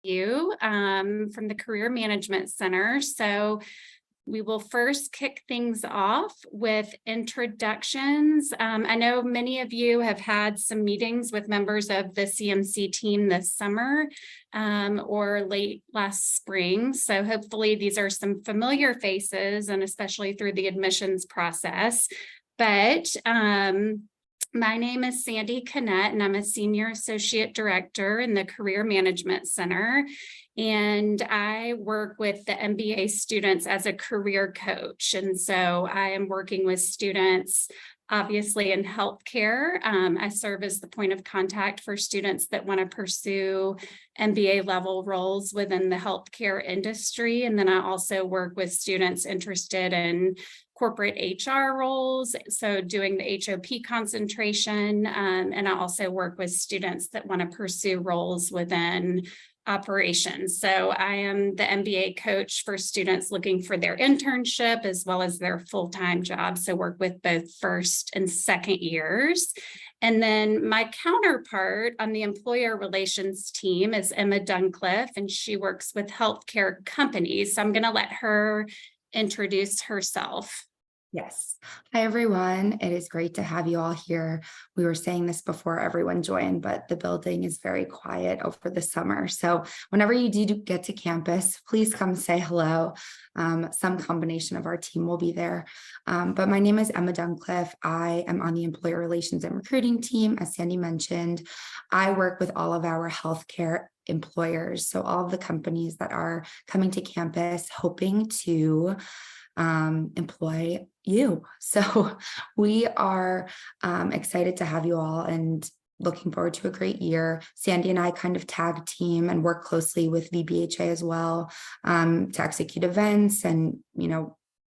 you from the Career Management Center. So we will first kick things off with introductions. I know many of you have had some meetings with members of the CMC team this summer or late last spring. So hopefully these are some familiar faces, and especially through the admissions process. But my name is Sandy Cannett, and I'm a Senior Associate Director in the Career Management Center. And I work with the MBA students as a career coach. And so I am working with students, obviously, in healthcare. I serve as the point of contact for students that want to pursue MBA level roles within the healthcare industry. And then I also work with students interested in corporate HR roles, so doing the HOP concentration. And I also work with students that want to pursue roles within operations. So I am the MBA coach for students looking for their internship as well as their full-time job. So work with both first and second years. And then my counterpart on the employer relations team is Emma Duncliffe, and she works with healthcare companies. So I'm going to let her introduce herself. Yes. Hi, everyone. It is great to have you all here. We were saying this before everyone joined, but the building is very quiet over the summer. So whenever you do get to campus, please come say hello. Some combination of our team will be there. But my name is Emma Duncliffe. I am on the employer relations and recruiting team. As Sandy mentioned, I work with all of our healthcare employers. So all of the companies that are coming to campus hoping to employ you. So we are excited to have you all and looking forward to a great year. Sandy and I kind of tag team and work closely with VBHA as well to execute events. And,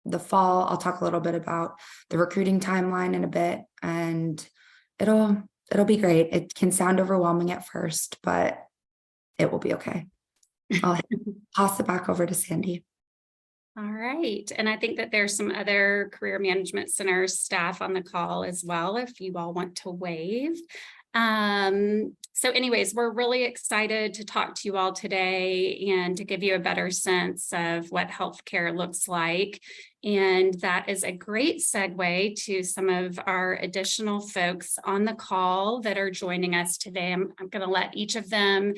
the fall, I'll talk a little bit about the recruiting timeline in a bit, and it'll be great. It can sound overwhelming at first, but it will be okay. I'll pass it back over to Sandy. All right. And I think that there's some other Career Management Center staff on the call as well, if you all want to wave. So anyways, we're really excited to talk to you all today and to give you a better sense of what healthcare looks like. And that is a great segue to some of our additional folks on the call that are joining us today. I'm going to let each of them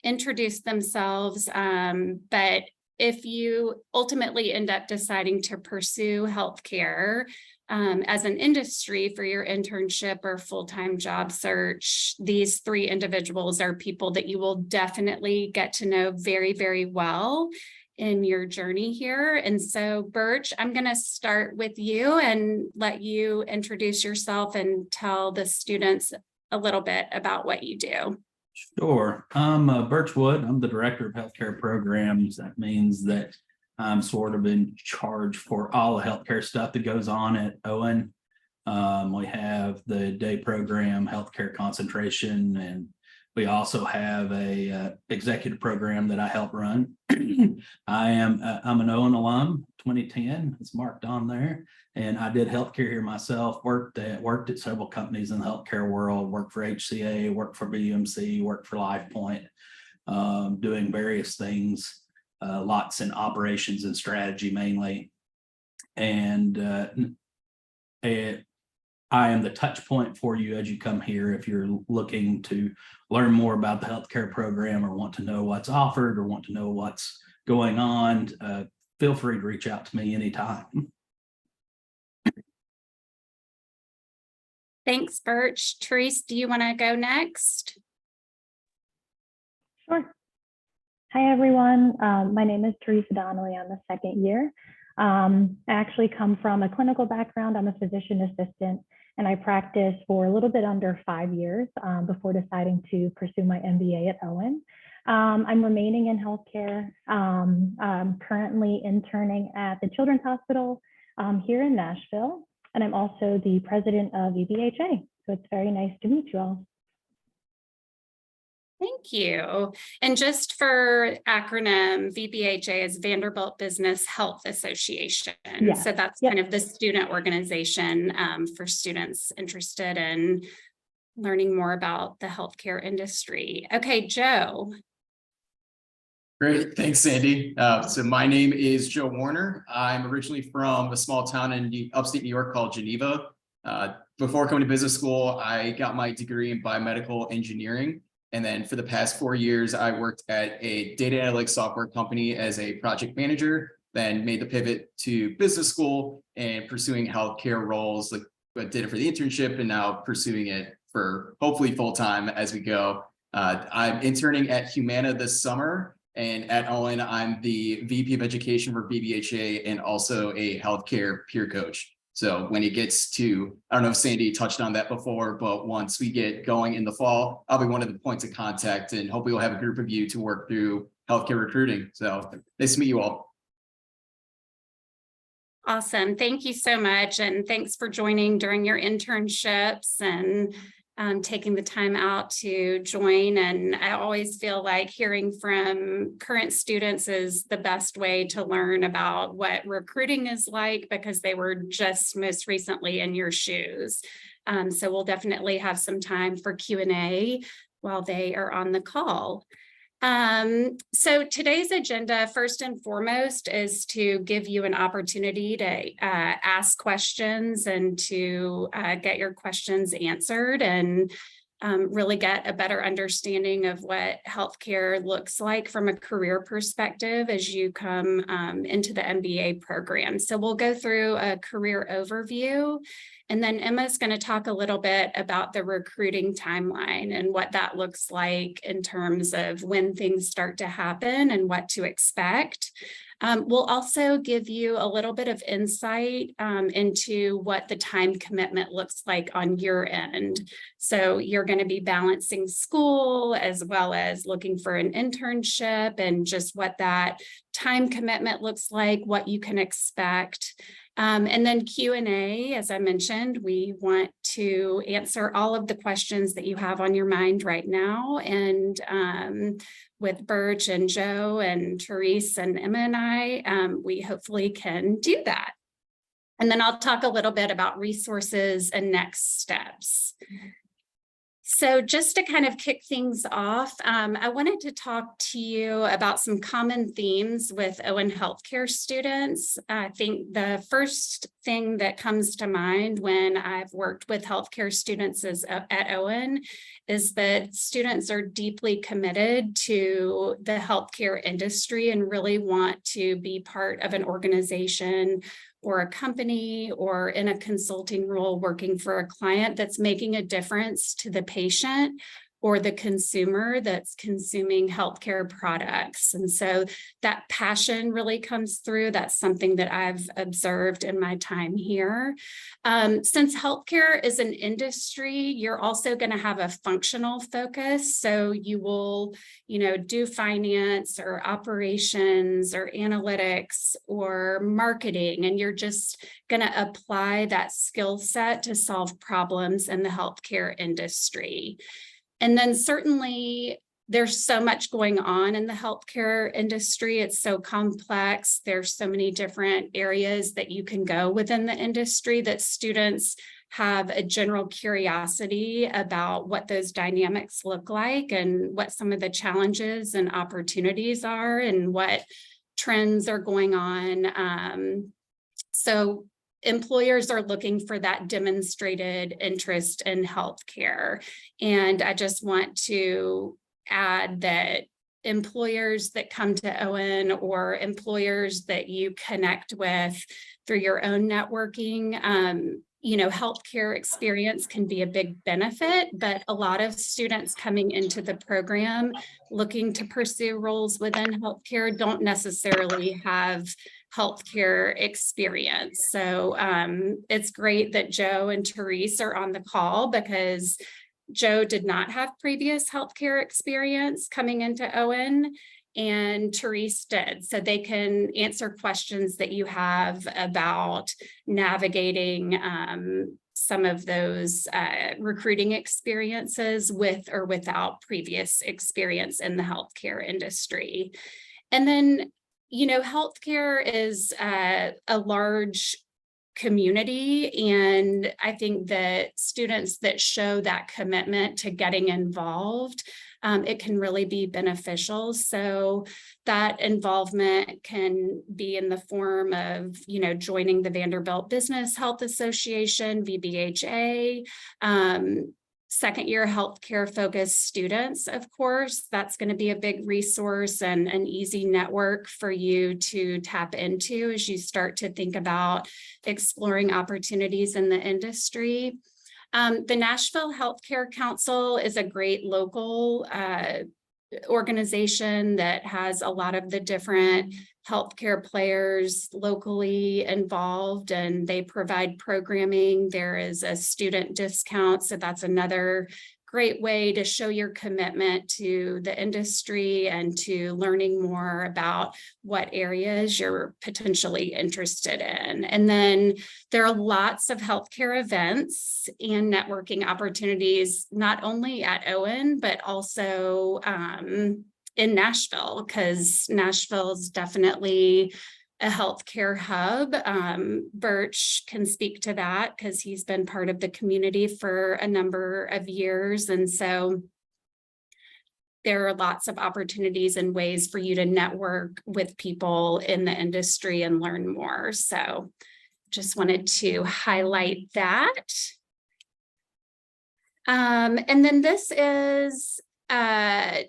introduce themselves, but if you ultimately end up deciding to pursue healthcare as an industry for your internship or full-time job search, these three individuals are people that you will definitely get to know very, very well in your journey here. And so, Birch, I'm going to start with you and let you introduce yourself and tell the students a little bit about what you do. Sure. I'm Birch Wood. I'm the director of healthcare programs. That means that I'm sort of in charge for all the healthcare stuff that goes on at Owen. We have the day program, healthcare concentration, and we also have a executive program that I help run. I'm an Owen alum, 2010. It's marked on there. And I did healthcare here myself, worked at several companies in the healthcare world, worked for HCA, worked for BUMC, worked for LifePoint, doing various things, lots in operations and strategy mainly. And I am the touch point for you as you come here. If you're looking to learn more about the healthcare program or want to know what's offered or want to know what's going on, feel free to reach out to me anytime. Thanks, Birch. Therese, do you want to go next? Sure. Hi, everyone. My name is Teresa Donnelly. I'm a second year. I actually come from a clinical background. I'm a physician assistant, and I practiced for a little bit under 5 years before deciding to pursue my MBA at Owen. I'm remaining in healthcare. I'm currently interning at the Children's Hospital here in Nashville. And I'm also the president of VBHA. So it's very nice to meet you all. Thank you. And just for acronym, VBHA is Vanderbilt Business Health Association. Yeah. So that's kind of the student organization for students interested in learning more about the healthcare industry. Okay, Joe. Great, thanks, Sandy. So my name is Joe Warner. I'm originally from a small town in upstate New York called Geneva. Before coming to business school, I got my degree in biomedical engineering. And then for the past 4 years, I worked at a data analytics software company as a project manager, then made the pivot to business school and pursuing healthcare roles, like I did it for the internship and now pursuing it for hopefully full-time as we go. I'm interning at Humana this summer, and at Owen, I'm the VP of Education for BBHA and also a healthcare peer coach. So when it gets to, I don't know if Sandy touched on that before, but once we get going in the fall, I'll be one of the points of contact, and hopefully we'll have a group of you to work through healthcare recruiting. So nice to meet you all. Awesome. Thank you so much. And thanks for joining during your internships and taking the time out to join. And I always feel like hearing from current students is the best way to learn about what recruiting is like, because they were just most recently in your shoes. So we'll definitely have some time for Q&A while they are on the call. So today's agenda, first and foremost, is to give you an opportunity to ask questions and to get your questions answered and really get a better understanding of what healthcare looks like from a career perspective as you come into the MBA program. So we'll go through a career overview, and then Emma's going to talk a little bit about the recruiting timeline and what that looks like in terms of when things start to happen and what to expect. We'll also give you a little bit of insight into what the time commitment looks like on your end. So you're going to be balancing school as well as looking for an internship, and just what that time commitment looks like, what you can expect. And then Q&A, as I mentioned, we want to answer all of the questions that you have on your mind right now. And with Birch and Joe and Therese and Emma and I, we hopefully can do that. And then I'll talk a little bit about resources and next steps. So just to kind of kick things off, I wanted to talk to you about some common themes with Owen healthcare students. I think the first thing that comes to mind when I've worked with healthcare students at Owen is that students are deeply committed to the healthcare industry and really want to be part of an organization or a company or in a consulting role working for a client that's making a difference to the patient or the consumer that's consuming healthcare products. And so that passion really comes through. That's something that I've observed in my time here. Since healthcare is an industry, you're also going to have a functional focus. So you will, do finance or operations or analytics or marketing, and you're just going to apply that skill set to solve problems in the healthcare industry. And then certainly there's so much going on in the healthcare industry. It's so complex. There's so many different areas that you can go within the industry that students have a general curiosity about what those dynamics look like and what some of the challenges and opportunities are and what trends are going on. So employers are looking for that demonstrated interest in healthcare. And I just want to add that employers that come to Owen or employers that you connect with through your own networking, healthcare experience can be a big benefit, but a lot of students coming into the program looking to pursue roles within healthcare don't necessarily have healthcare experience. So it's great that Joe and Therese are on the call, because Joe did not have previous healthcare experience coming into Owen, and Therese did. So they can answer questions that you have about navigating some of those recruiting experiences with or without previous experience in the healthcare industry. And then, healthcare is a large community, and I think that students that show that commitment to getting involved it can really be beneficial. So that involvement can be in the form of, joining the Vanderbilt Business Health Association, VBHA, second-year healthcare focused students, of course. That's going to be a big resource and an easy network for you to tap into as you start to think about exploring opportunities in the industry. The Nashville Healthcare Council is a great local organization that has a lot of the different healthcare players locally involved, and they provide programming. There is a student discount, so that's another great way to show your commitment to the industry and to learning more about what areas you're potentially interested in. And then there are lots of healthcare events and networking opportunities, not only at Owen, but also in Nashville, because Nashville is definitely a healthcare hub. Birch can speak to that because he's been part of the community for a number of years. And so there are lots of opportunities and ways for you to network with people in the industry and learn more. So just wanted to highlight that. And then this is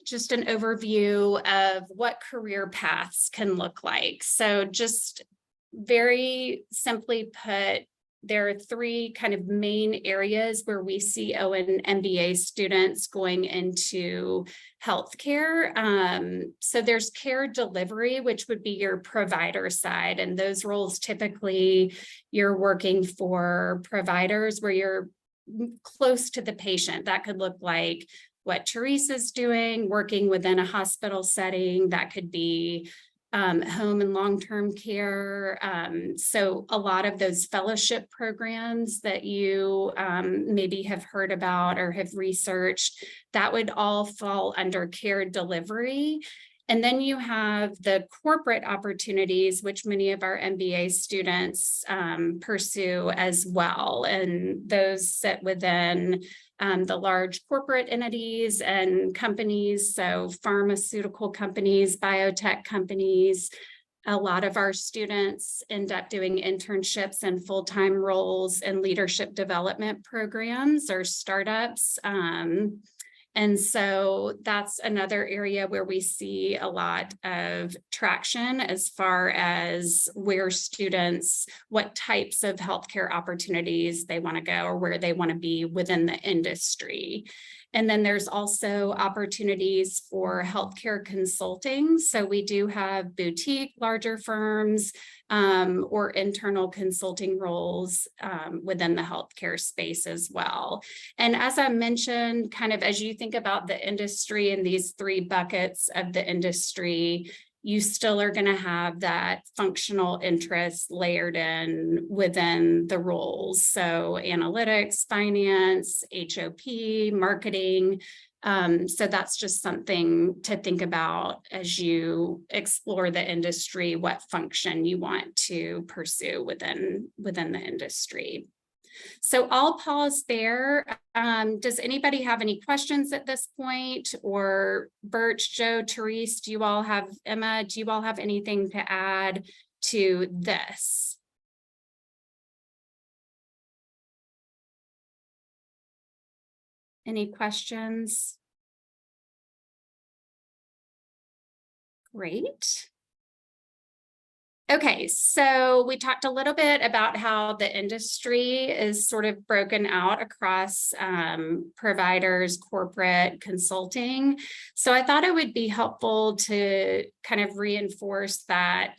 just an overview of what career paths can look like. So just very simply put, there are three kind of main areas where we see Owen MBA students going into healthcare. So there's care delivery, which would be your provider side. And those roles, typically you're working for providers where you're close to the patient. That could look like what Teresa's doing, working within a hospital setting. That could be home and long-term care. So a lot of those fellowship programs that you maybe have heard about or have researched, that would all fall under care delivery. And then you have the corporate opportunities, which many of our MBA students pursue as well. And those sit within the large corporate entities and companies, so pharmaceutical companies, biotech companies. A lot of our students end up doing internships and full-time roles in leadership development programs or startups. And so that's another area where we see a lot of traction as far as where students, what types of healthcare opportunities they want to go or where they want to be within the industry. And then there's also opportunities for healthcare consulting. So we do have boutique, larger firms or internal consulting roles within the healthcare space as well. And as I mentioned, kind of as you think about the industry and these three buckets of the industry, you still are going to have that functional interest layered in within the roles. So analytics, finance, HOP, marketing. So that's just something to think about as you explore the industry, what function you want to pursue within the industry. So I'll pause there. Does anybody have any questions at this point? Or Birch, Joe, Therese, Emma, do you all have anything to add to this? Any questions? Great. Okay, so we talked a little bit about how the industry is sort of broken out across providers, corporate, consulting. So I thought it would be helpful to kind of reinforce that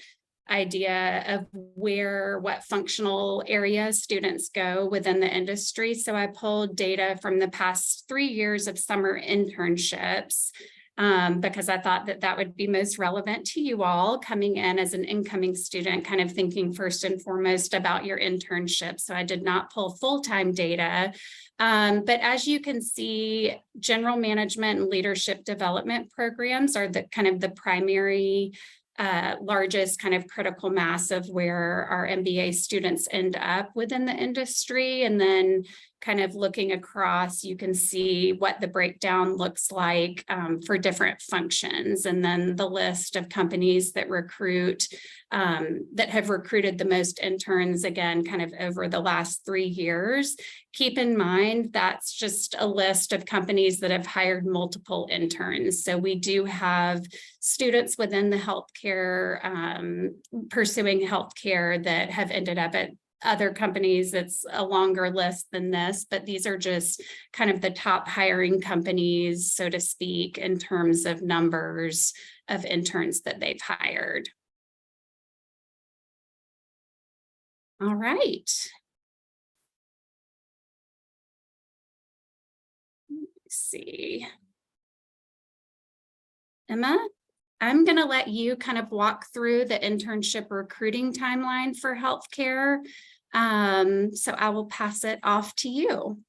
idea of what functional areas students go within the industry. So I pulled data from the past 3 years of summer internships because I thought that would be most relevant to you all coming in as an incoming student, kind of thinking first and foremost about your internship. So I did not pull full-time data, but as you can see, general management and leadership development programs are the kind of the primary largest kind of critical mass of where our MBA students end up within the industry. And then kind of looking across, you can see what the breakdown looks like for different functions. And then the list of companies that recruit, that have recruited the most interns, again, kind of over the last 3 years. Keep in mind, that's just a list of companies that have hired multiple interns. So we do have students within the healthcare, pursuing healthcare, that have ended up at other companies. It's a longer list than this, but these are just kind of the top hiring companies, so to speak, in terms of numbers of interns that they've hired. All right. Let's see. Emma, I'm going to let you kind of walk through the internship recruiting timeline for healthcare. So I will pass it off to you.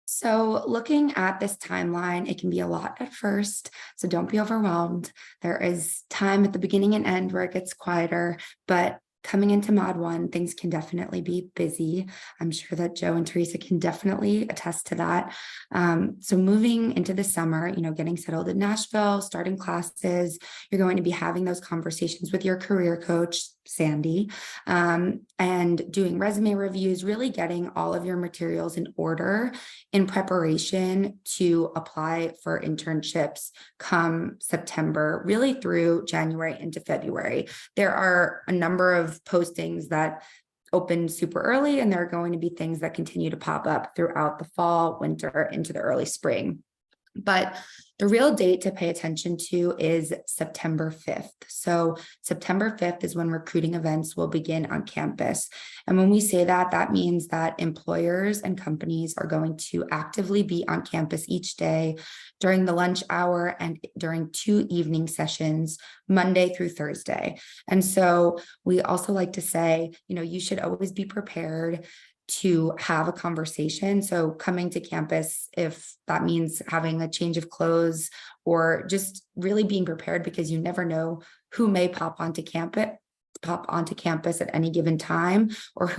So looking at this timeline, it can be a lot at first, so don't be overwhelmed. There is time at the beginning and end where it gets quieter, but coming into Mod 1, things can definitely be busy. I'm sure that Joe and Teresa can definitely attest to that. So moving into the summer, getting settled in Nashville, starting classes, you're going to be having those conversations with your career coach, Sandy, and doing resume reviews, really getting all of your materials in order in preparation to apply for internships come September, really through January into February. There are a number of postings that open super early, and there are going to be things that continue to pop up throughout the fall, winter, into the early spring. But the real date to pay attention to is September 5th. So September 5th is when recruiting events will begin on campus. And when we say that, that means that employers and companies are going to actively be on campus each day during the lunch hour and during 2 evening sessions, Monday through Thursday. And so we also like to say, you should always be prepared to have a conversation. So coming to campus, if that means having a change of clothes or just really being prepared, because you never know who may pop onto campus at any given time, or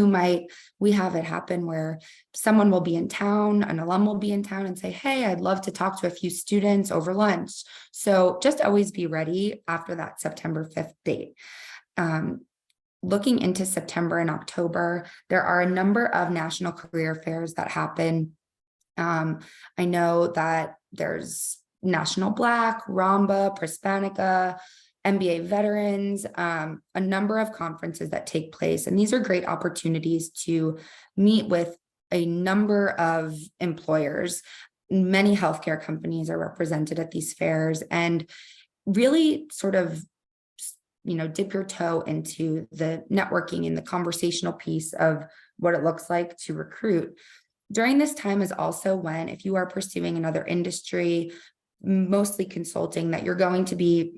we have it happen where someone will be in town, an alum will be in town and say, hey, I'd love to talk to a few students over lunch. So just always be ready after that September 5th date. Looking into September and October, there are a number of national career fairs that happen. I know that there's National Black, Ramba, Prispanica, MBA veterans, a number of conferences that take place. And these are great opportunities to meet with a number of employers. Many healthcare companies are represented at these fairs, and really sort of dip your toe into the networking and the conversational piece of what it looks like to recruit. During this time is also when, if you are pursuing another industry, mostly consulting, that you're going to be,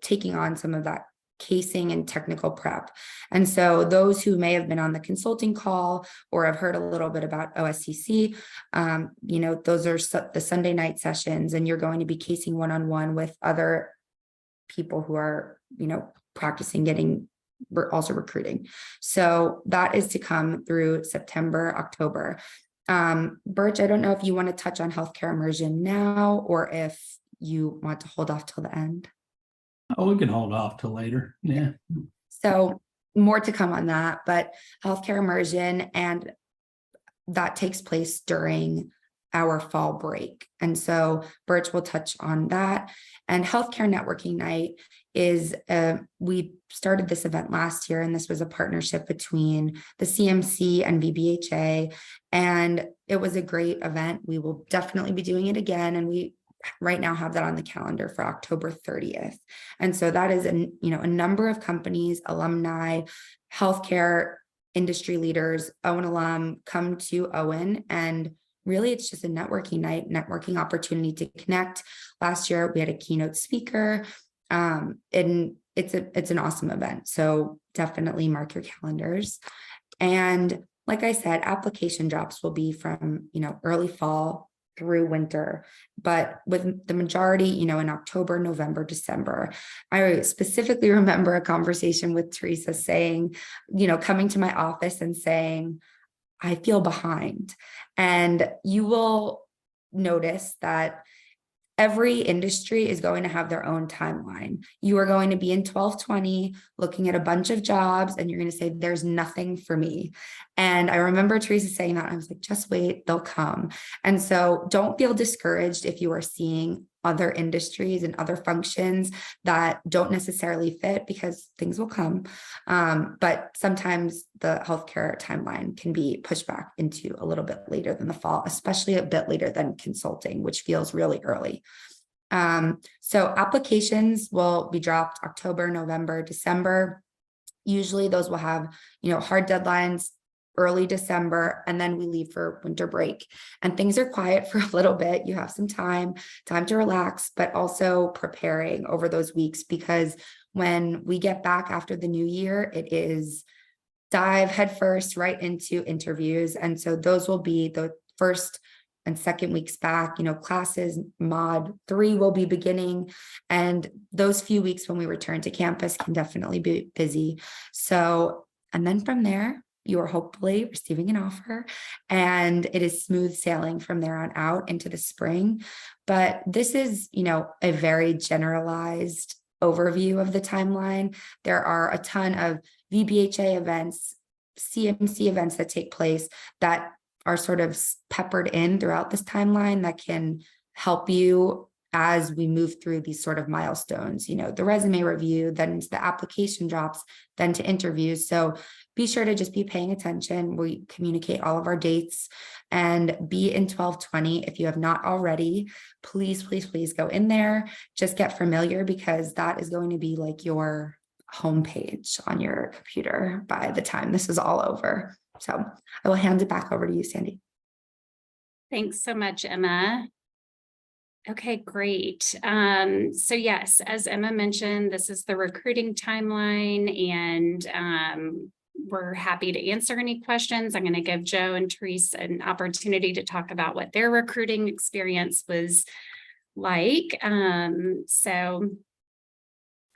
taking on some of that casing and technical prep. And so those who may have been on the consulting call or have heard a little bit about OSCC, those are the Sunday night sessions, and you're going to be casing one-on-one with other people who are, practicing also recruiting. So that is to come through September, October. Birch, I don't know if you want to touch on healthcare immersion now, or if you want to hold off till the end. Oh, we can hold off till later. Yeah. So more to come on that, but healthcare immersion, and that takes place during our fall break. And so Birch will touch on that. And healthcare networking night is, we started this event last year, and this was a partnership between the CMC and VBHA. And it was a great event. We will definitely be doing it again. And we right now have that on the calendar for October 30th. And so that is a number of companies, alumni, healthcare industry leaders, Owen alum come to Owen, and really it's just a networking night, networking opportunity to connect. Last year we had a keynote speaker, and it's an awesome event. So definitely mark your calendars. And like I said, application drops will be from, early fall through winter, but with the majority, in October, November, December. I specifically remember a conversation with Teresa saying, coming to my office and saying, I feel behind. And you will notice that every industry is going to have their own timeline. You are going to be in 1220 looking at a bunch of jobs and you're going to say, there's nothing for me. And I remember Teresa saying that. I was like, just wait, they'll come. And so don't feel discouraged if you are seeing other industries and other functions that don't necessarily fit, because things will come. But sometimes the healthcare timeline can be pushed back into a little bit later than the fall, especially a bit later than consulting, which feels really early. So applications will be dropped October, November, December. Usually those will have, hard deadlines early December, and then we leave for winter break and things are quiet for a little bit. You have some time to relax, but also preparing over those weeks, because when we get back after the new year, it is dive headfirst right into interviews. And so those will be the first and second weeks back. Classes mod 3 will be beginning, and those few weeks when we return to campus can definitely be busy. So, and then from there, you are hopefully receiving an offer, and it is smooth sailing from there on out into the spring. But this is, a very generalized overview of the timeline. There are a ton of VBHA events, CMC events that take place that are sort of peppered in throughout this timeline that can help you as we move through these sort of milestones, the resume review, then the application drops, then to interviews. So be sure to just be paying attention. We communicate all of our dates, and be in 1220. If you have not already, please, please, please go in there. Just get familiar, because that is going to be like your homepage on your computer by the time this is all over. So I will hand it back over to you, Sandy. Thanks so much, Emma. Okay, great. So yes, as Emma mentioned, this is the recruiting timeline, and we're happy to answer any questions. I'm going to give Joe and Therese an opportunity to talk about what their recruiting experience was like.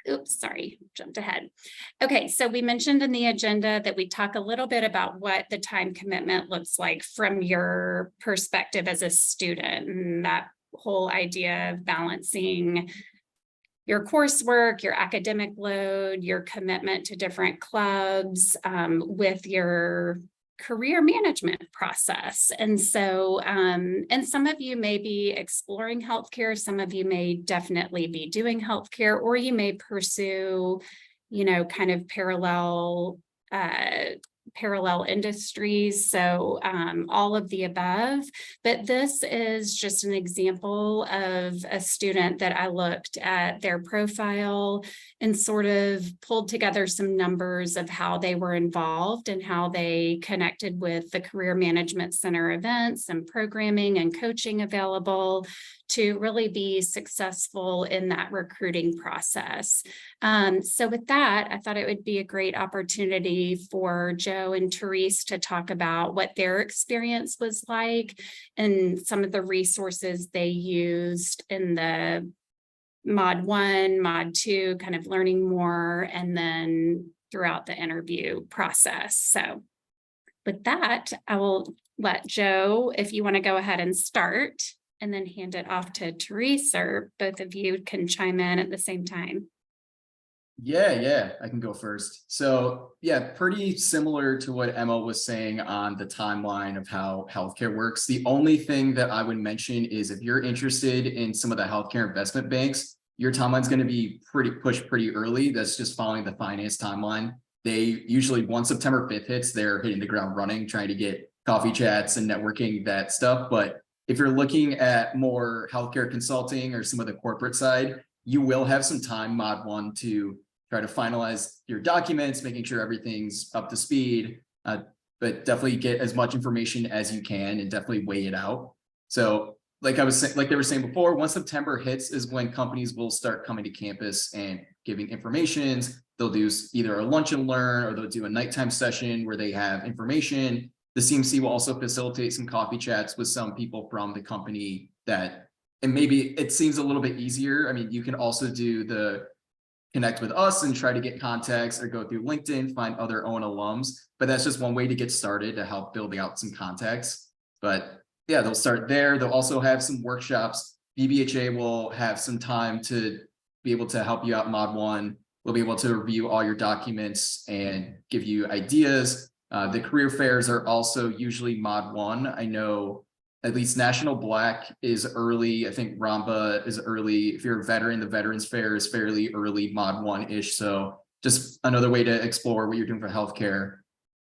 Oops, sorry, jumped ahead. Okay, so we mentioned in the agenda that we talk a little bit about what the time commitment looks like from your perspective as a student, and that whole idea of balancing your coursework, your academic load, your commitment to different clubs, with your career management process. And so, and some of you may be exploring healthcare, some of you may definitely be doing healthcare, or you may pursue, kind of parallel industries. So all of the above, but this is just an example of a student that I looked at their profile and sort of pulled together some numbers of how they were involved and how they connected with the Career Management Center events and programming and coaching available to really be successful in that recruiting process. So with that, I thought it would be a great opportunity for Joe and Therese to talk about what their experience was like and some of the resources they used in the Mod 1, Mod 2, kind of learning more, and then throughout the interview process. So with that, I will let Joe, if you want to go ahead and start, and then hand it off to Therese, or both of you can chime in at the same time. Yeah, I can go first. So yeah, pretty similar to what Emma was saying on the timeline of how healthcare works. The only thing that I would mention is if you're interested in some of the healthcare investment banks, your timeline's going to be pushed pretty early. That's just following the finance timeline. They usually, once September 5th hits, they're hitting the ground running, trying to get coffee chats and networking, that stuff. But if you're looking at more healthcare consulting or some of the corporate side, you will have some time, Mod 1, to try to finalize your documents, making sure everything's up to speed, but definitely get as much information as you can and definitely weigh it out. So like they were saying before, once September hits is when companies will start coming to campus and giving informations. They'll do either a lunch and learn, or they'll do a nighttime session where they have information. The CMC will also facilitate some coffee chats with some people from the company and maybe it seems a little bit easier. I mean, you can also do the connect with us and try to get contacts or go through LinkedIn, find other Owen alums. But that's just one way to get started to help building out some contacts. But yeah, they'll start there. They'll also have some workshops. BBHA will have some time to be able to help you out Mod 1. We'll be able to review all your documents and give you ideas. The career fairs are also usually Mod 1. I know at least National Black is early. I think Ramba is early. If you're a veteran, the Veterans Fair is fairly early, Mod 1-ish. So just another way to explore what you're doing for healthcare.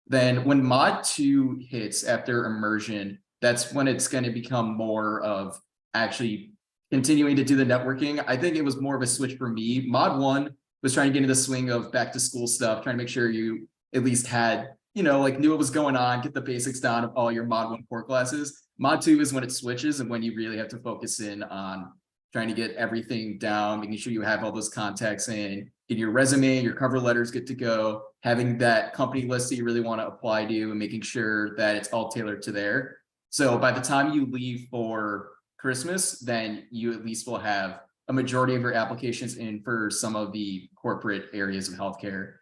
Then when Mod 2 hits after immersion, that's when it's going to become more of actually continuing to do the networking. I think it was more of a switch for me. Mod 1 was trying to get into the swing of back to school stuff, trying to make sure you at least had, like knew what was going on, get the basics down of all your Mod 1 core classes. Mod 2 is when it switches and when you really have to focus in on trying to get everything down, making sure you have all those contacts in your resume, your cover letters good to go, having that company list that you really want to apply to and making sure that it's all tailored to there. So by the time you leave for Christmas, then you at least will have a majority of your applications in for some of the corporate areas of healthcare.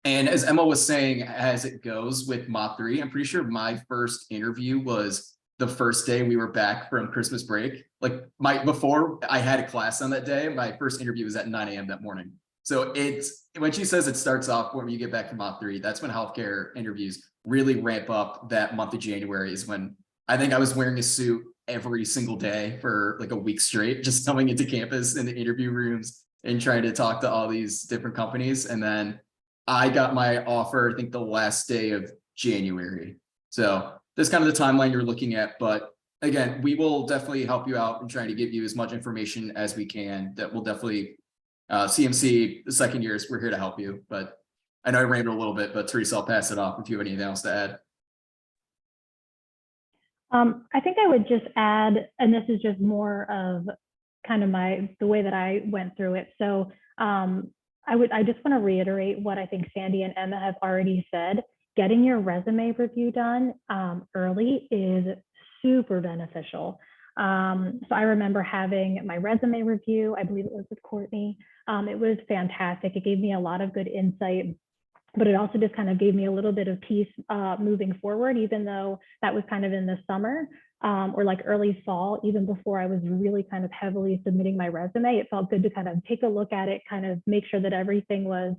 And as Emma was saying, as it goes with Mod 3, I'm pretty sure my first interview was the first day we were back from Christmas break. Like before I had a class on that day, my first interview was at 9 a.m. that morning. So it's when she says it starts off when you get back from Mod 3, that's when healthcare interviews really ramp up. That month of January is when I think I was wearing a suit every single day for like a week straight, just coming into campus in the interview rooms and trying to talk to all these different companies. And then I got my offer, I think the last day of January. So that's kind of the timeline you're looking at. But again, we will definitely help you out and trying to give you as much information as we can. That will definitely, CMC, the second years, we're here to help you. But I know I rambled a little bit, but Teresa, I'll pass it off if you have anything else to add. I think I would just add, and this is just more of kind of the way that I went through it. So I just want to reiterate what I think Sandy and Emma have already said. Getting your resume review done early is super beneficial. So I remember having my resume review, I believe it was with Courtney. It was fantastic. It gave me a lot of good insight, but it also just kind of gave me a little bit of peace moving forward, even though that was kind of in the summer or like early fall, even before I was really kind of heavily submitting my resume. It felt good to kind of take a look at it, kind of make sure that everything was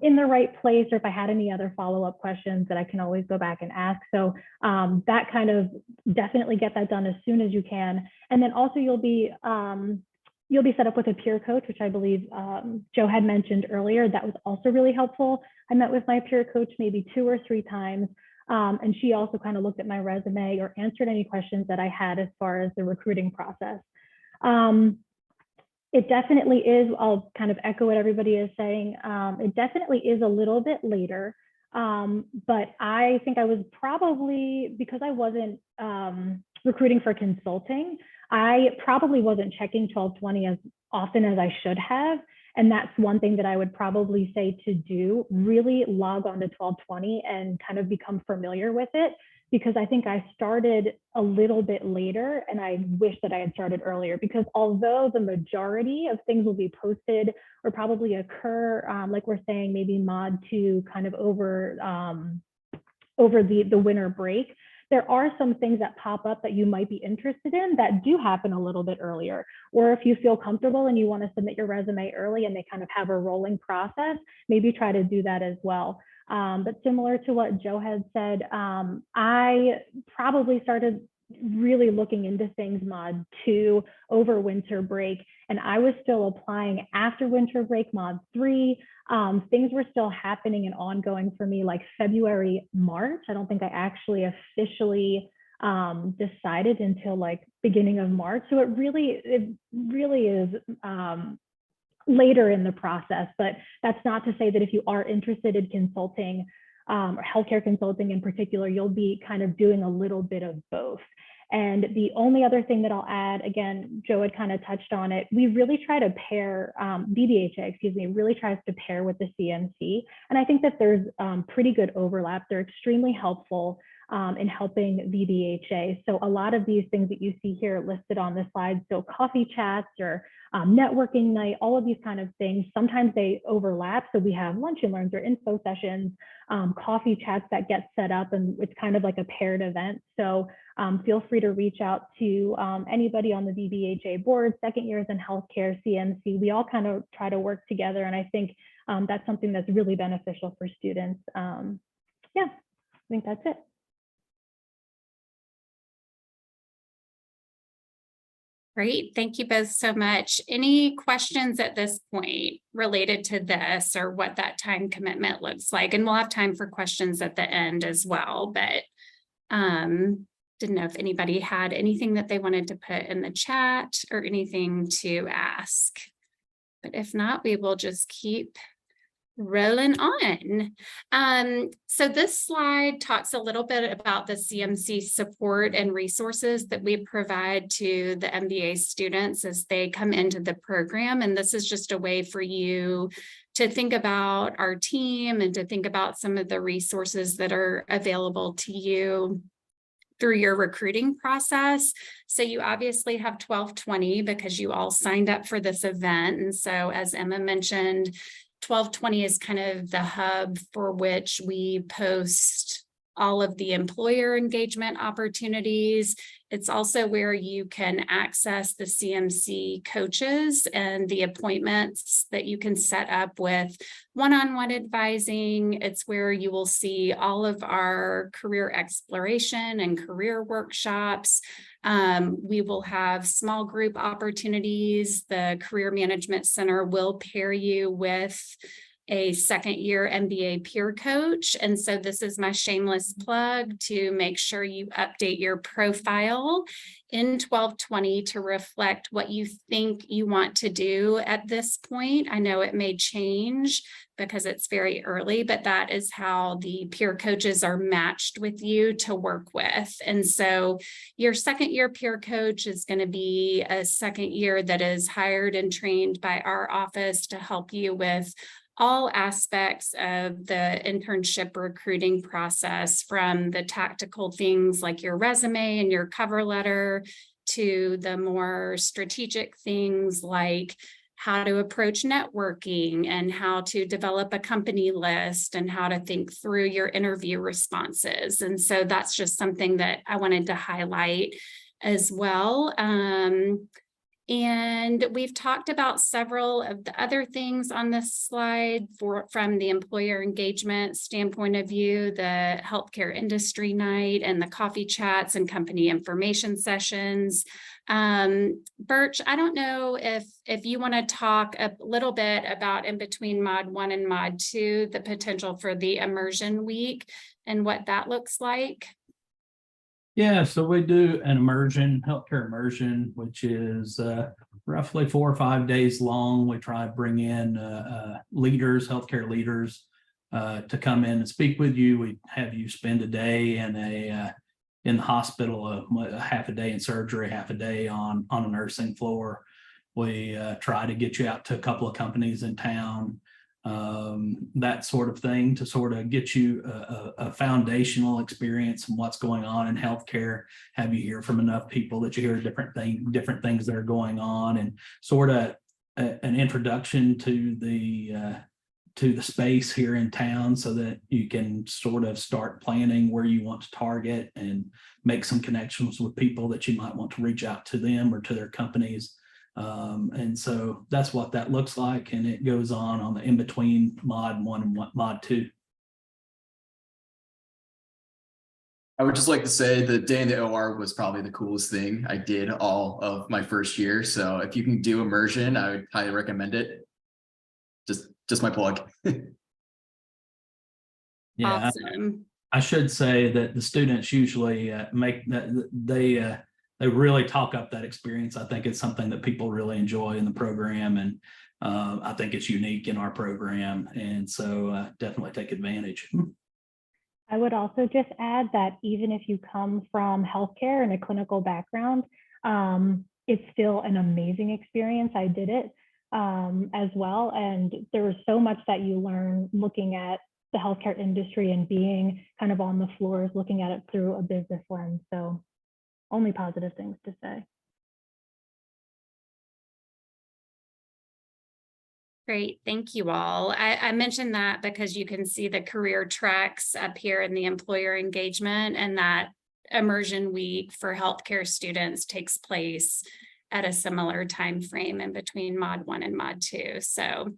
in the right place, or if I had any other follow-up questions that I can always go back and ask. So that kind of definitely get that done as soon as you can. And then also you'll be set up with a peer coach, which I believe Joe had mentioned earlier. That was also really helpful. I met with my peer coach maybe 2 or 3 times. And she also kind of looked at my resume or answered any questions that I had as far as the recruiting process. It definitely is, I'll kind of echo what everybody is saying. It definitely is a little bit later, but I think I was probably, because I wasn't recruiting for consulting, I probably wasn't checking 1220 as often as I should have. And that's one thing that I would probably say to do, really log on to 1220 and kind of become familiar with it, because I think I started a little bit later and I wish that I had started earlier, because although the majority of things will be posted or probably occur, like we're saying, maybe Mod 2 kind of over the winter break, there are some things that pop up that you might be interested in that do happen a little bit earlier. Or if you feel comfortable and you want to submit your resume early and they kind of have a rolling process, maybe try to do that as well. But similar to what Joe had said, I probably started really looking into things Mod 2 over winter break, and I was still applying after winter break, Mod 3. Things were still happening and ongoing for me like February, March. I don't think I actually officially decided until like beginning of March. So it really is later in the process, but that's not to say that if you are interested in consulting or healthcare consulting in particular, you'll be kind of doing a little bit of both. And the only other thing that I'll add, again, Joe had kind of touched on it, we really try to pair, BBHA, really tries to pair with the CMC. And I think that there's pretty good overlap. They're extremely helpful. in helping VBHA. So a lot of these things that you see here listed on this slide, so coffee chats or networking night, all of these kind of things, sometimes they overlap. So we have lunch and learns or info sessions, coffee chats that get set up, and it's kind of like a paired event. So feel free to reach out to anybody on the VBHA board, second years in healthcare, CMC. We all kind of try to work together. And I think that's something that's really beneficial for students. Yeah, I think that's it. Great. Thank you both so much. Any questions at this point related to this or what that time commitment looks like? And we'll have time for questions at the end as well, but didn't know if anybody had anything that they wanted to put in the chat or anything to ask. But if not, we will just keep rolling on. So this slide talks a little bit about the CMC support and resources that we provide to the MBA students as they come into the program. And this is just a way for you to think about our team and to think about some of the resources that are available to you through your recruiting process. So you obviously have 1220 because you all signed up for this event. And so as Emma mentioned, 1220 is kind of the hub for which we post all of the employer engagement opportunities. It's also where you can access the CMC coaches and the appointments that you can set up with one-on-one advising. It's where you will see all of our career exploration and career workshops. We will have small group opportunities. The Career Management Center will pair you with a second year MBA peer coach. And so this is my shameless plug to make sure you update your profile in 1220 to reflect what you think you want to do at this point. I know it may change because it's very early, but that is how the peer coaches are matched with you to work with. And so your second year peer coach is going to be a second year that is hired and trained by our office to help you with all aspects of the internship recruiting process, from the tactical things like your resume and your cover letter to the more strategic things like how to approach networking and how to develop a company list and how to think through your interview responses. And so that's just something that I wanted to highlight as well. And we've talked about several of the other things on this slide from the employer engagement standpoint of view, the healthcare industry night and the coffee chats and company information sessions. Birch, I don't know if you want to talk a little bit about in between Mod 1 and Mod 2, the potential for the immersion week and what that looks like. Yeah, so we do an healthcare immersion, which is roughly 4 or 5 days long. We try to bring in leaders, healthcare leaders, to come in and speak with you. We have you spend a day in the hospital, a half a day in surgery, half a day on a nursing floor. We try to get you out to a couple of companies in town, that sort of thing, to sort of get you a foundational experience in what's going on in healthcare, have you hear from enough people that you hear different things that are going on, and sort of an introduction to the space here in town so that you can sort of start planning where you want to target and make some connections with people that you might want to reach out to them or to their companies. And so that's what that looks like, and it goes on the in between Mod 1 and Mod 2. I would just like to say the day in the OR was probably the coolest thing I did all of my first year. So if you can do immersion, I would highly recommend it. Just my plug. Yeah, Awesome. I should say that the students usually make that they really talk up that experience. I think it's something that people really enjoy in the program, and I think it's unique in our program, and so definitely take advantage. I would also just add that even if you come from healthcare and a clinical background, it's still an amazing experience. I did it as well, and there was so much that you learn looking at the healthcare industry and being kind of on the floors, looking at it through a business lens. So only positive things to say. Great, thank you all. I mentioned that because you can see the career tracks up here in the employer engagement, and that immersion week for healthcare students takes place at a similar time frame in between Mod 1 and Mod 2. So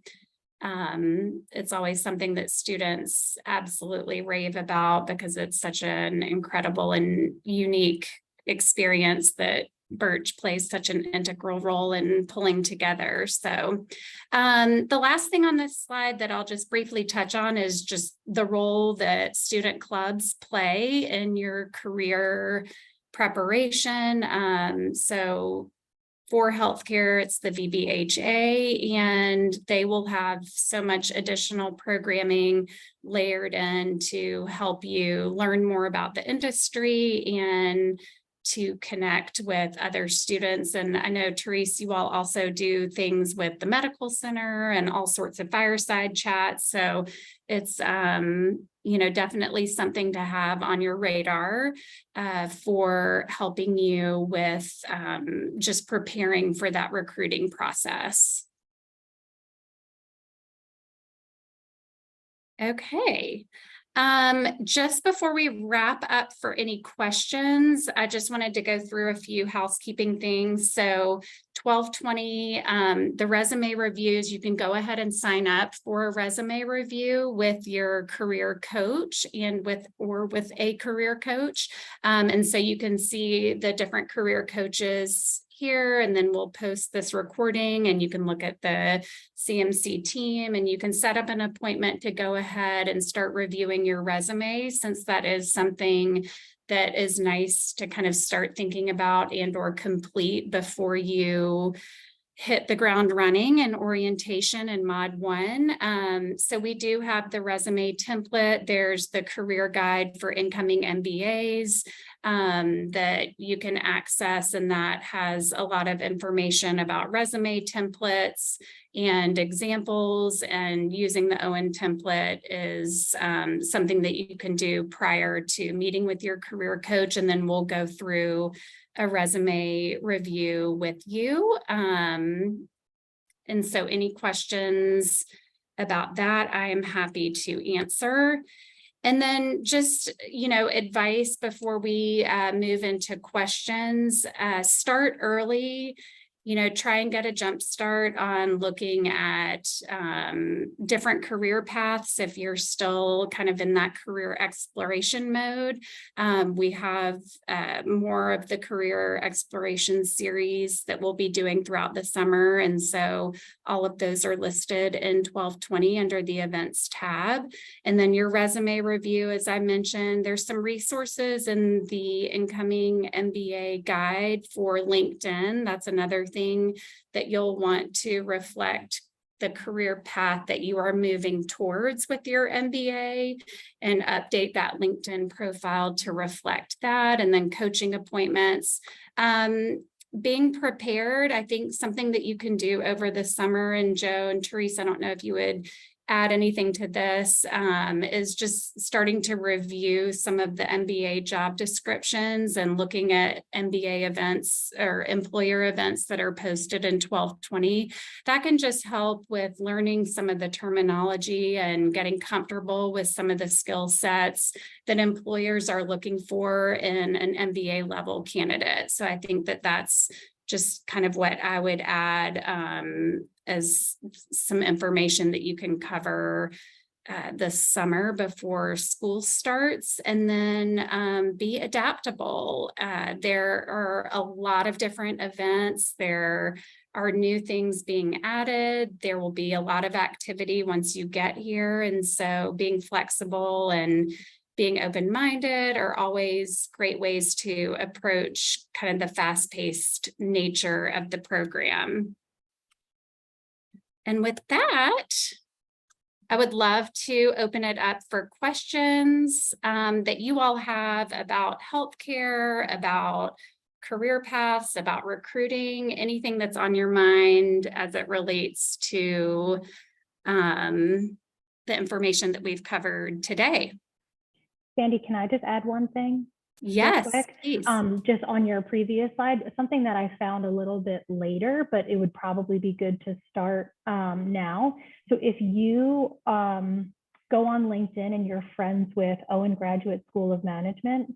it's always something that students absolutely rave about because it's such an incredible and unique experience that Birch plays such an integral role in pulling together. So the last thing on this slide that I'll just briefly touch on is just the role that student clubs play in your career preparation. So for healthcare, it's the VBHA, and they will have so much additional programming layered in to help you learn more about the industry and to connect with other students. And I know, Therese, you all also do things with the medical center and all sorts of fireside chats. So it's, definitely something to have on your radar for helping you with just preparing for that recruiting process. Okay. Just before we wrap up for any questions, I just wanted to go through a few housekeeping things. So 1220, the resume reviews, you can go ahead and sign up for a resume review with your career coach and with a career coach. And so you can see the different career coaches here, and then we'll post this recording and you can look at the CMC team and you can set up an appointment to go ahead and start reviewing your resume, since that is something that is nice to kind of start thinking about and or complete before you hit the ground running in orientation in Mod 1. So we do have the resume template. There's the career guide for incoming MBAs that you can access, and that has a lot of information about resume templates and examples, and using the OWYN template is something that you can do prior to meeting with your career coach, and then we'll go through a resume review with you. And so any questions about that, I am happy to answer. And then just, advice before we move into questions, start early. Try and get a jump start on looking at different career paths if you're still kind of in that career exploration mode. We have more of the career exploration series that we'll be doing throughout the summer. And so all of those are listed in 1220 under the events tab. And then your resume review, as I mentioned, there's some resources in the incoming MBA guide for LinkedIn. That's another thing that you'll want to reflect the career path that you are moving towards with your MBA, and update that LinkedIn profile to reflect that. And then coaching appointments. Being prepared, I think something that you can do over the summer, and Joe and Therese, I don't know if you would add anything to this, is just starting to review some of the MBA job descriptions and looking at MBA events or employer events that are posted in 1220. That can just help with learning some of the terminology and getting comfortable with some of the skill sets that employers are looking for in an MBA level candidate. So I think that that's just kind of what I would add as some information that you can cover this summer before school starts. And then be adaptable. There are a lot of different events. There are new things being added. There will be a lot of activity once you get here. And so being flexible and being open-minded are always great ways to approach kind of the fast-paced nature of the program. And with that, I would love to open it up for questions that you all have about healthcare, about career paths, about recruiting, anything that's on your mind as it relates to the information that we've covered today. Sandy, can I just add one thing? Yes, quick? please. Just on your previous slide, something that I found a little bit later, but it would probably be good to start now. So if you go on LinkedIn and you're friends with Owen Graduate School of Management,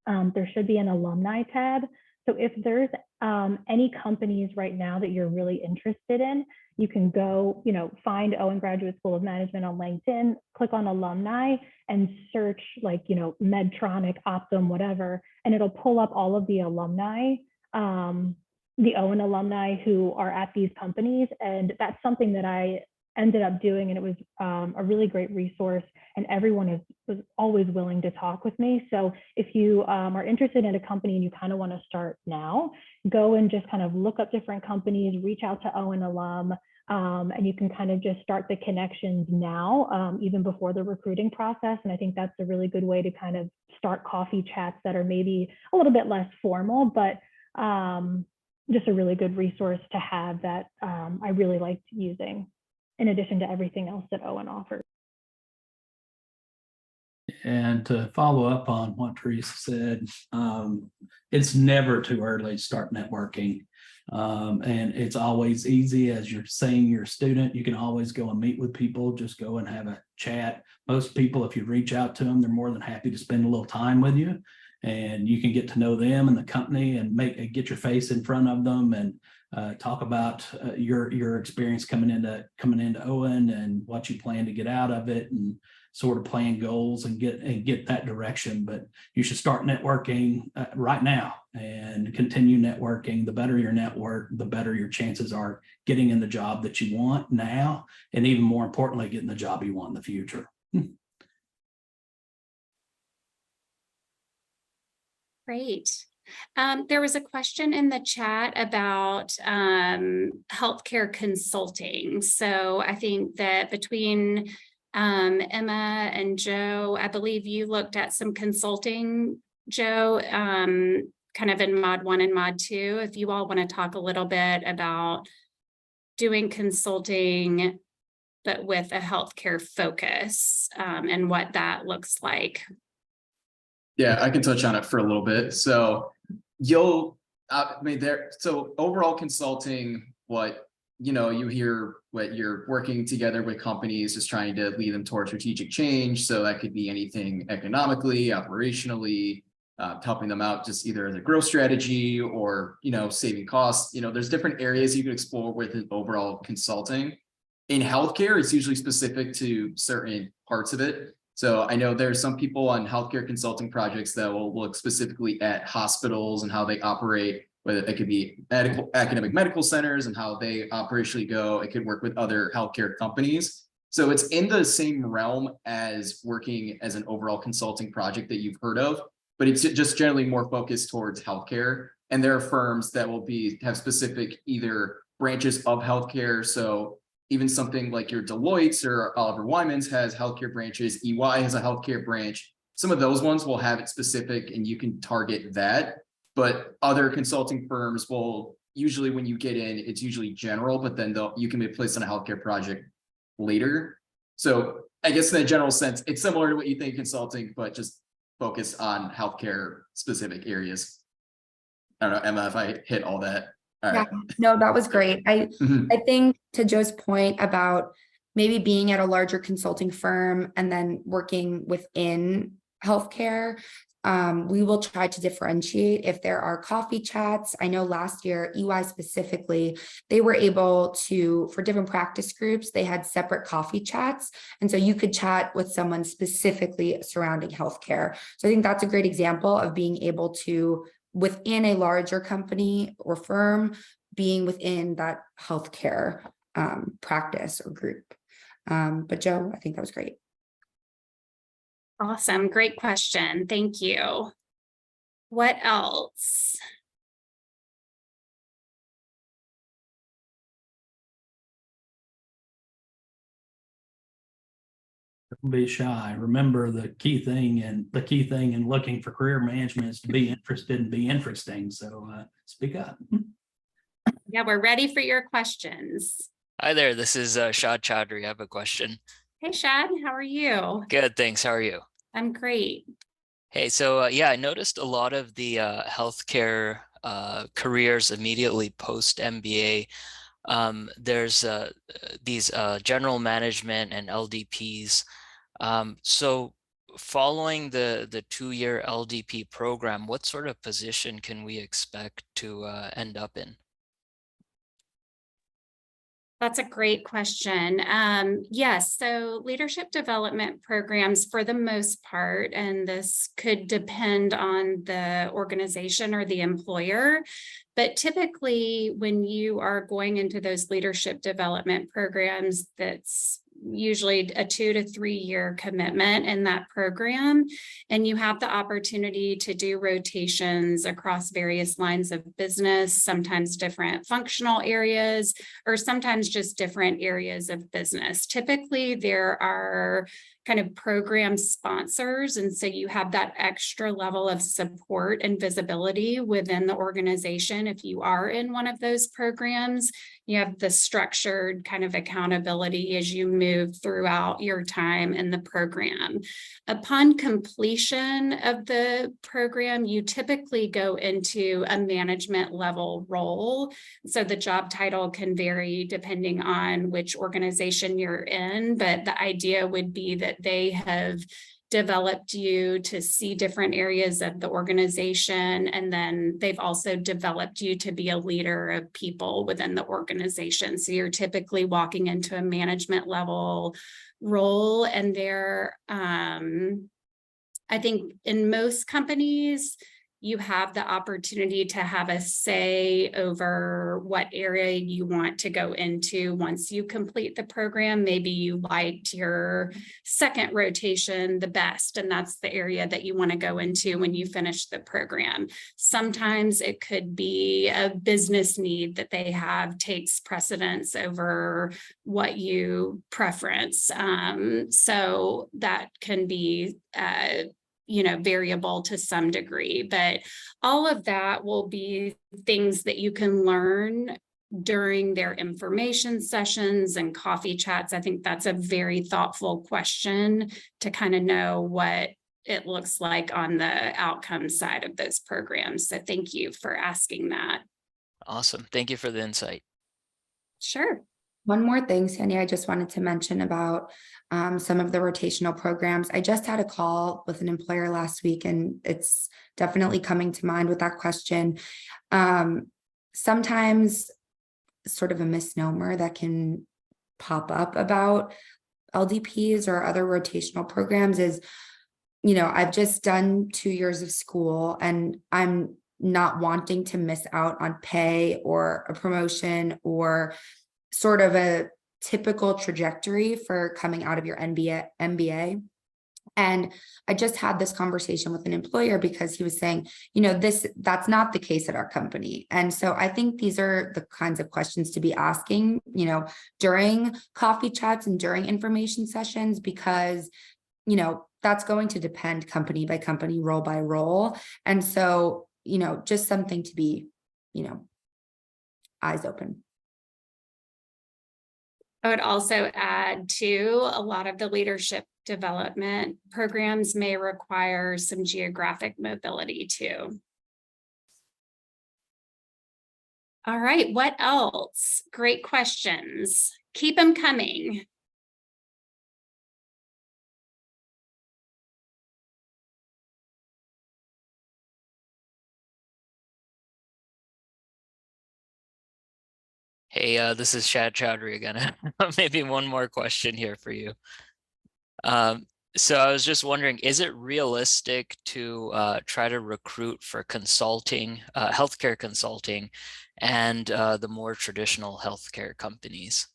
there should be an alumni tab. So if there's any companies right now that you're really interested in, you can go, find Owen Graduate School of Management on LinkedIn, click on alumni and search like, Medtronic, Optum, whatever, and it'll pull up all of the alumni, the Owen alumni who are at these companies. And that's something that I ended up doing, and it was a really great resource, and everyone was always willing to talk with me. So if you are interested in a company and you kind of want to start now, go and just kind of look up different companies, reach out to Owen alum, and you can kind of just start the connections now, even before the recruiting process. And I think that's a really good way to kind of start coffee chats that are maybe a little bit less formal, but just a really good resource to have that I really liked using, in addition to everything else that Owen offers. And to follow up on what Teresa said, it's never too early to start networking. And it's always easy, as you're saying you're a student, you can always go and meet with people, just go and have a chat. Most people, if you reach out to them, they're more than happy to spend a little time with you, and you can get to know them and the company and get your face in front of them and talk about your experience coming into Owen and what you plan to get out of it, and sort of plan goals and get that direction. But you should start networking right now and continue networking. The better your network, the better your chances are getting in the job that you want now, and even more importantly, getting the job you want in the future. Great. There was a question in the chat about healthcare consulting. So I think that between Emma and Joe, I believe you looked at some consulting, Joe, kind of in mod 1 and mod 2. If you all want to talk a little bit about doing consulting, but with a healthcare focus, and what that looks like. Yeah, I can touch on it for a little bit. So so overall consulting, you hear what you're working together with companies, just trying to lead them towards strategic change. So that could be anything economically, operationally, helping them out just either as a growth strategy or, saving costs. There's different areas you could explore with overall consulting. In healthcare, it's usually specific to certain parts of it. So I know there's some people on healthcare consulting projects that will look specifically at hospitals and how they operate, whether it could be academic medical centers and how they operationally go. It could work with other healthcare companies. So it's in the same realm as working as an overall consulting project that you've heard of, but it's just generally more focused towards healthcare. And there are firms that will have specific either branches of healthcare. So even something like your Deloitte's or Oliver Wyman's has healthcare branches. EY has a healthcare branch. Some of those ones will have it specific and you can target that. But other consulting firms will usually, when you get in, it's usually general, but then you can be placed on a healthcare project later. So I guess in a general sense, it's similar to what you think consulting, but just focus on healthcare specific areas. I don't know, Emma, if I hit all that. All right. No, that was great. I Mhm. think to Joe's point about maybe being at a larger consulting firm and then working within healthcare, we will try to differentiate if there are coffee chats. I know last year, EY specifically, they were able to, for different practice groups, they had separate coffee chats. And so you could chat with someone specifically surrounding healthcare. So I think that's a great example of being able to, within a larger company or firm, being within that healthcare practice or group. But Joe, I think that was great. Awesome. Great question. Thank you. What else? Don't be shy. Remember the key thing in looking for career management is to be interested and be interesting. So speak up. Yeah, we're ready for your questions. Hi there, this is Shad Chaudhry. I have a question. Hey, Shad, how are you? Good, thanks. How are you? I'm great. Hey, so yeah, I noticed a lot of the healthcare careers immediately post MBA. There's these general management and LDPs. So following the 2-year LDP program, what sort of position can we expect to end up in? That's a great question. Yes, so leadership development programs for the most part, and this could depend on the organization or the employer, but typically when you are going into those leadership development programs, that's usually a 2 to 3 year commitment in that program. And you have the opportunity to do rotations across various lines of business, sometimes different functional areas, or sometimes just different areas of business. Typically, there are kind of program sponsors. And so you have that extra level of support and visibility within the organization. If you are in one of those programs, you have the structured kind of accountability as you move throughout your time in the program. Upon completion of the program, you typically go into a management level role. So the job title can vary depending on which organization you're in, but the idea would be that they have developed you to see different areas of the organization. And then they've also developed you to be a leader of people within the organization. So you're typically walking into a management level role. And there, I think in most companies, you have the opportunity to have a say over what area you want to go into once you complete the program. Maybe you liked your second rotation the best, and that's the area that you want to go into when you finish the program. Sometimes it could be a business need that they have takes precedence over what you preference. So that can be variable to some degree, but all of that will be things that you can learn during their information sessions and coffee chats. I think that's a very thoughtful question to kind of know what it looks like on the outcome side of those programs. So thank you for asking that. Awesome. Thank you for the insight. Sure. One more thing, Sandy, I just wanted to mention about some of the rotational programs. I just had a call with an employer last week, and it's definitely coming to mind with that question. Sometimes sort of a misnomer that can pop up about LDPs or other rotational programs is, I've just done 2 years of school and I'm not wanting to miss out on pay or a promotion or sort of a typical trajectory for coming out of your MBA. And I just had this conversation with an employer because he was saying, that's not the case at our company. And so I think these are the kinds of questions to be asking, during coffee chats and during information sessions, because, that's going to depend company by company, role by role. And so, just something to be, eyes open. I would also add too, a lot of the leadership development programs may require some geographic mobility too. All right, what else? Great questions. Keep them coming. Hey, this is Shad Chowdhury again. Maybe one more question here for you. So I was just wondering, is it realistic to try to recruit for consulting, healthcare consulting, and the more traditional healthcare companies?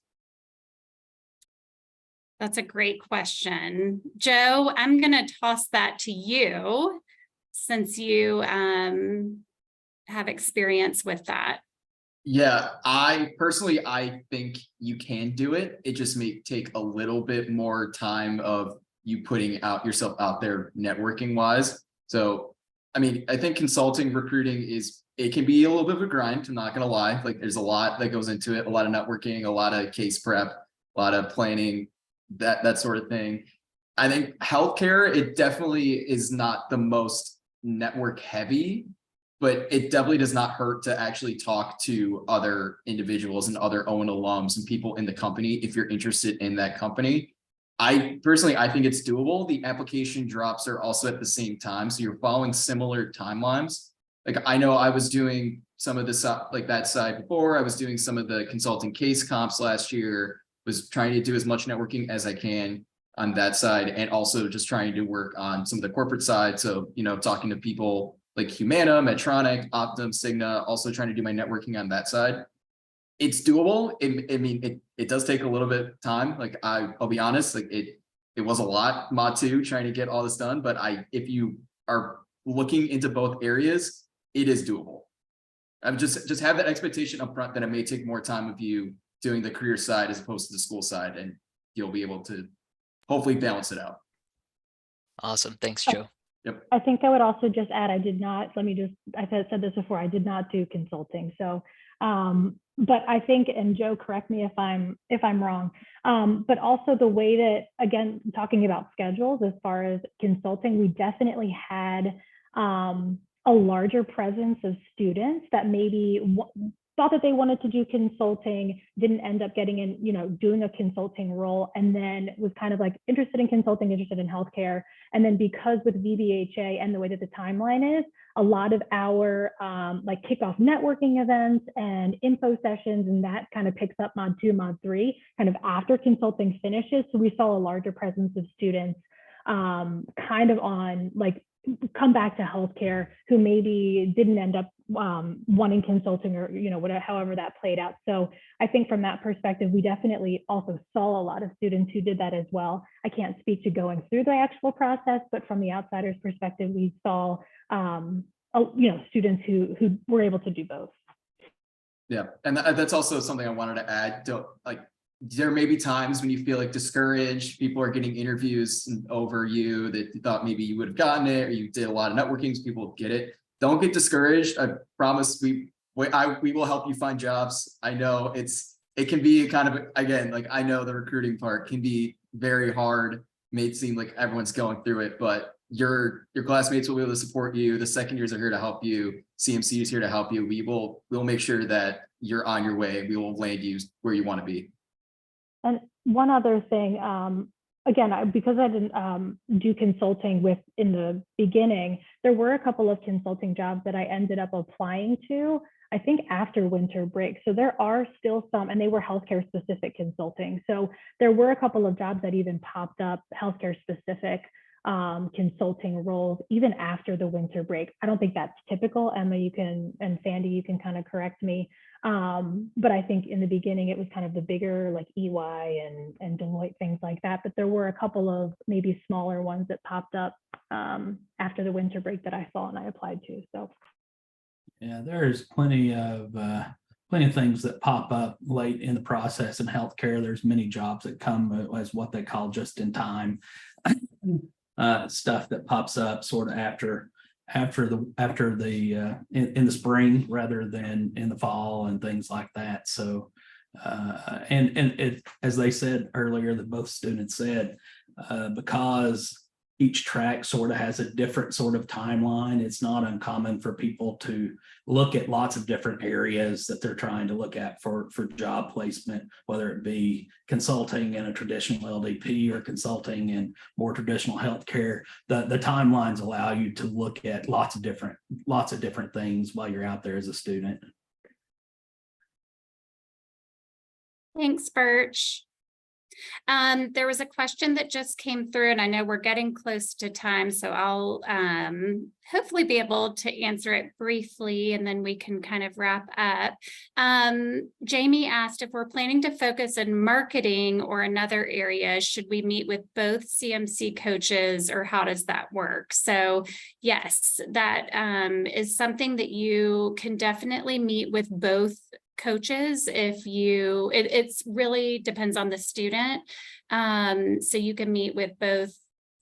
That's a great question. Joe, I'm going to toss that to you since you have experience with that. Yeah, I think you can do it. It just may take a little bit more time of you putting out yourself out there networking wise. So, I think consulting recruiting it can be a little bit of a grind. I'm not going to lie. Like there's a lot that goes into it, a lot of networking, a lot of case prep, a lot of planning, that sort of thing. I think healthcare, it definitely is not the most network heavy, but it definitely does not hurt to actually talk to other individuals and other Owen alums and people in the company if you're interested in that company. I personally think it's doable. The application drops are also at the same time, so you're following similar timelines. Like I know I was doing some of this like that side before. I was doing some of the consulting case comps last year, was trying to do as much networking as I can on that side, and also just trying to work on some of the corporate side. So, you know, talking to people like Humana, Medtronic, Optum, Cigna, also trying to do my networking on that side. It's doable. It does take a little bit of time. Like I'll be honest, like it was a lot, mod 2, trying to get all this done. But if you are looking into both areas, it is doable. I'm just have that expectation up front that it may take more time of you doing the career side as opposed to the school side, and you'll be able to hopefully balance it out. Awesome. Thanks, Joe. Yep. I think I would also just add, I said this before, I did not do consulting. So, but I think, and Joe, correct me if I'm wrong, but also the way that, again, talking about schedules, as far as consulting, we definitely had a larger presence of students that maybe thought that they wanted to do consulting, didn't end up getting in, you know, doing a consulting role, and then was kind of like interested in consulting, interested in healthcare. And then because with VBHA and the way that the timeline is, a lot of our like kickoff networking events and info sessions, and that kind of picks up mod 2, mod 3, kind of after consulting finishes. So we saw a larger presence of students kind of on like come back to healthcare who maybe didn't end up wanting consulting, or, you know, whatever, however that played out. So I think from that perspective, we definitely also saw a lot of students who did that as well. I can't speak to going through the actual process, but from the outsider's perspective, we saw, you know, students who were able to do both. Yeah, and that's also something I wanted to add. There may be times when you feel like discouraged, people are getting interviews over you that you thought maybe you would have gotten it, or you did a lot of networking, so people get it. Don't get discouraged. I promise we will help you find jobs. I know it can be kind of, again, like I know the recruiting part can be very hard, may it seem like everyone's going through it, but your classmates will be able to support you. The second years are here to help you. CMC is here to help you. We'll make sure that you're on your way. We will land you where you want to be. And one other thing, again, because I didn't do consulting in the beginning, there were a couple of consulting jobs that I ended up applying to, I think after winter break. So there are still some, and they were healthcare specific consulting. So there were a couple of jobs that even popped up, healthcare specific consulting roles, even after the winter break. I don't think that's typical. Emma, and Sandy, you can kind of correct me. But I think in the beginning, it was kind of the bigger like EY and Deloitte, things like that. But there were a couple of maybe smaller ones that popped up after the winter break that I saw and I applied to. So yeah, there's plenty of things that pop up late in the process in healthcare. There's many jobs that come as what they call just in time stuff that pops up sort of after the in the spring rather than in the fall and things like that. So and it, as they said earlier, that both students said, because each track sort of has a different sort of timeline, it's not uncommon for people to look at lots of different areas that they're trying to look at for job placement, whether it be consulting in a traditional LDP or consulting in more traditional healthcare. The timelines allow you to look at lots of different things while you're out there as a student. Thanks, Birch. There was a question that just came through, and I know we're getting close to time, so I'll hopefully be able to answer it briefly, and then we can kind of wrap up. Jamie asked if we're planning to focus on marketing or another area, should we meet with both CMC coaches, or how does that work? So yes, that is something that you can definitely meet with both coaches if you, it's really depends on the student. So you can meet with both,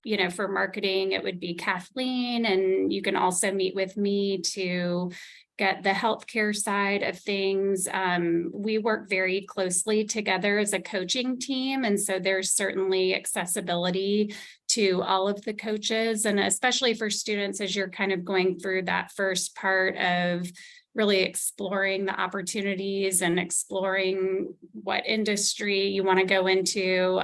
you know, for marketing, it would be Kathleen, and you can also meet with me to at the healthcare side of things. We work very closely together as a coaching team. And so there's certainly accessibility to all of the coaches, and especially for students as you're kind of going through that first part of really exploring the opportunities and exploring what industry you want to go into.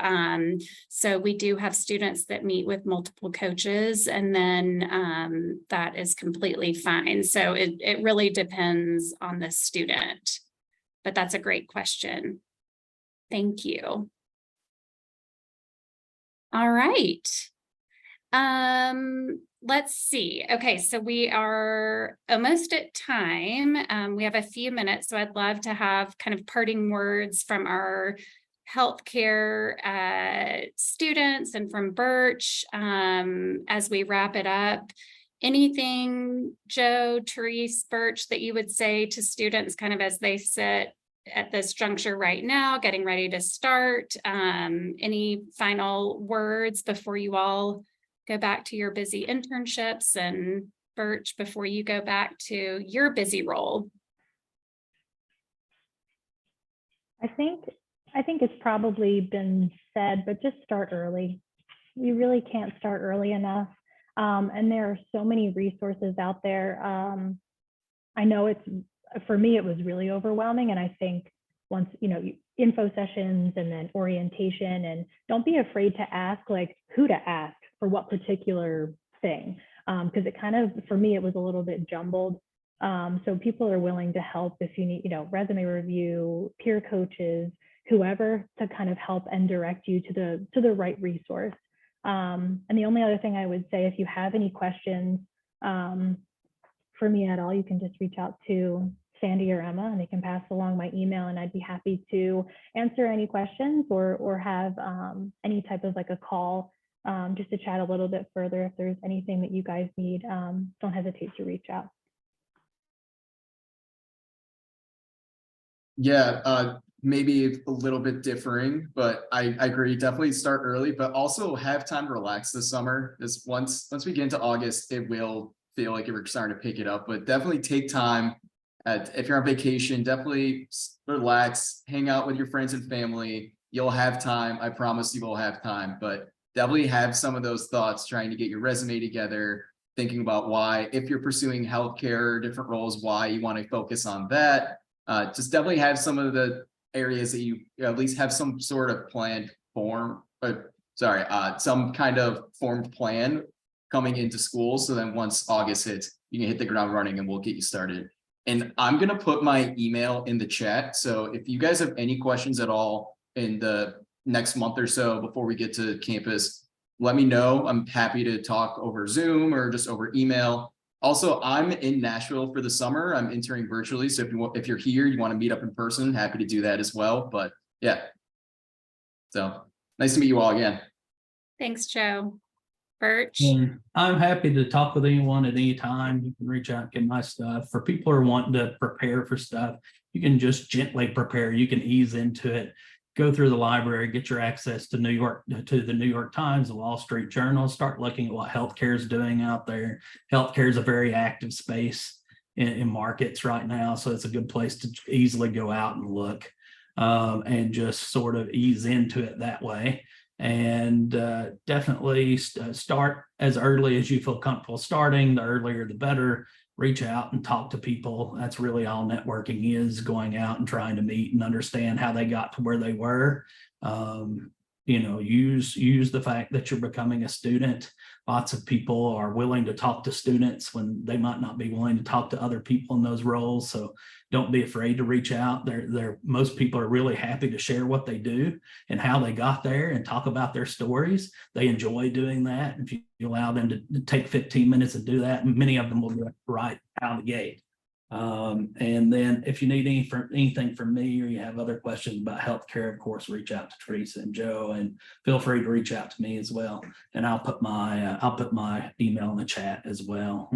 So we do have students that meet with multiple coaches, and then that is completely fine. So it really depends on the student, but that's a great question. Thank you. All right. Let's see. Okay, so we are almost at time. We have a few minutes, so I'd love to have kind of parting words from our healthcare students and from Birch as we wrap it up. Anything, Joe, Therese, Birch, that you would say to students kind of as they sit at this juncture right now, getting ready to start? Any final words before you all go back to your busy internships, and Birch, before you go back to your busy role? I think it's probably been said, but just start early. You really can't start early enough. And there are so many resources out there. I know for me, it was really overwhelming. And I think once, info sessions and then orientation, and don't be afraid to ask like who to ask for what particular thing. Because it kind of, for me, it was a little bit jumbled. So people are willing to help if you need, resume review, peer coaches, whoever, to kind of help and direct you to the right resource. And the only other thing I would say, if you have any questions for me at all, you can just reach out to Sandy or Emma, and they can pass along my email, and I'd be happy to answer any questions or have any type of like a call just to chat a little bit further. If there's anything that you guys need, don't hesitate to reach out. Yeah, maybe a little bit differing, but I agree. Definitely start early, but also have time to relax this summer. Because once we get into August, it will feel like we're starting to pick it up. But definitely take time. If you're on vacation, definitely relax, hang out with your friends and family. You'll have time. I promise you will have time. But definitely have some of those thoughts, trying to get your resume together, thinking about why, if you're pursuing healthcare, different roles, why you want to focus on that. Just definitely have some of the areas that you at least have some sort of planned form, some kind of formed plan coming into school. So then once August hits, you can hit the ground running and we'll get you started. And I'm going to put my email in the chat. So if you guys have any questions at all in the next month or so before we get to campus, let me know. I'm happy to talk over Zoom or just over email. Also, I'm in Nashville for the summer. I'm interning virtually. So if you're here, you want to meet up in person, happy to do that as well. But yeah, so nice to meet you all again. Thanks, Joe. Birch? And I'm happy to talk with anyone at any time. You can reach out and get my stuff. For people who are wanting to prepare for stuff, you can just gently prepare. You can ease into it. Go through the library, get your access to the New York Times, the Wall Street Journal, start looking at what healthcare is doing out there. Healthcare is a very active space in markets right now. So it's a good place to easily go out and look and just sort of ease into it that way. And definitely start as early as you feel comfortable starting. The earlier, the better. Reach out and talk to people. That's really all networking is, going out and trying to meet and understand how they got to where they were. Use the fact that you're becoming a student. Lots of people are willing to talk to students when they might not be willing to talk to other people in those roles. So don't be afraid to reach out. Most people are really happy to share what they do and how they got there and talk about their stories. They enjoy doing that. If you allow them to take 15 minutes and do that, many of them will do it right out of the gate. And then if you need anything from me, or you have other questions about healthcare, of course, reach out to Teresa and Joe, and feel free to reach out to me as well. And I'll put my email in the chat as well.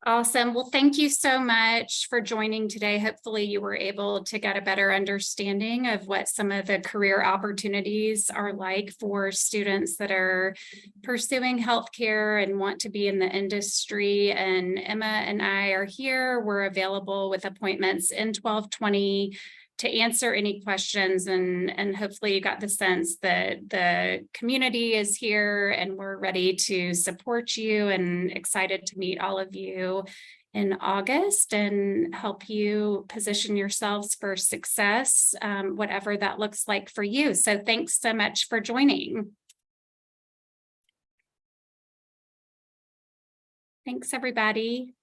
Awesome. Well, thank you so much for joining today. Hopefully you were able to get a better understanding of what some of the career opportunities are like for students that are pursuing healthcare and want to be in the industry. And Emma and I are here. We're available with appointments in 1220 to answer any questions, and hopefully you got the sense that the community is here and we're ready to support you and excited to meet all of you in August and help you position yourselves for success, whatever that looks like for you. So thanks so much for joining. Thanks, everybody.